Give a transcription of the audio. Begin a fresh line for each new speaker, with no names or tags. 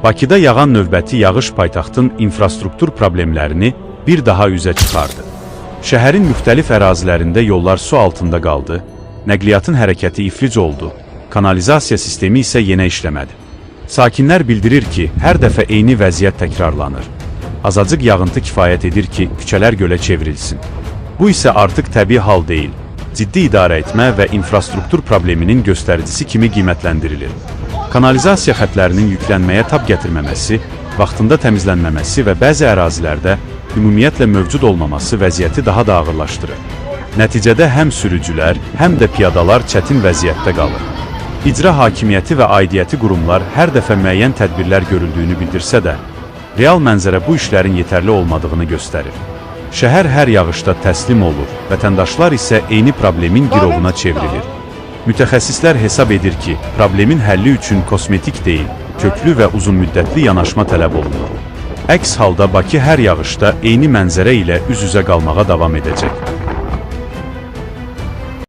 Bakıda yağan növbəti yağış paytaxtın infrastruktur problemlərini bir daha üzə çıxardı. Şəhərin müxtəlif ərazilərində yollar su altında qaldı, nəqliyyatın hərəkəti iflic oldu, kanalizasiya sistemi isə yenə işləmədi. Sakinlər bildirir ki, hər dəfə eyni vəziyyət təkrarlanır. Azacıq yağıntı kifayət edir ki, küçələr gölə çevrilsin. Bu isə artıq təbii hal deyil, ciddi idarə etmə və infrastruktur probleminin göstəricisi kimi qiymətləndirilir. Kanalizasiya xətlərinin yüklənməyə tab gətirməməsi, vaxtında təmizlənməməsi və bəzi ərazilərdə ümumiyyətlə mövcud olmaması vəziyyəti daha da ağırlaşdırır. Nəticədə həm sürücülər, həm də piyadalar çətin vəziyyətdə qalır. İcra hakimiyyəti və aidiyyəti qurumlar hər dəfə müəyyən tədbirlər görüldüyünü bildirsə də, real mənzərə bu işlərin yetərli olmadığını göstərir. Şəhər hər yağışda təslim olur, vətəndaşlar isə eyni problemin girovuna çevrilir. Mütəxəssislər hesab edir ki, problemin həlli üçün kosmetik deyil, köklü və uzunmüddətli yanaşma tələb olunur. Əks halda Bakı hər yağışda eyni mənzərə ilə üz-üzə qalmağa davam edəcək.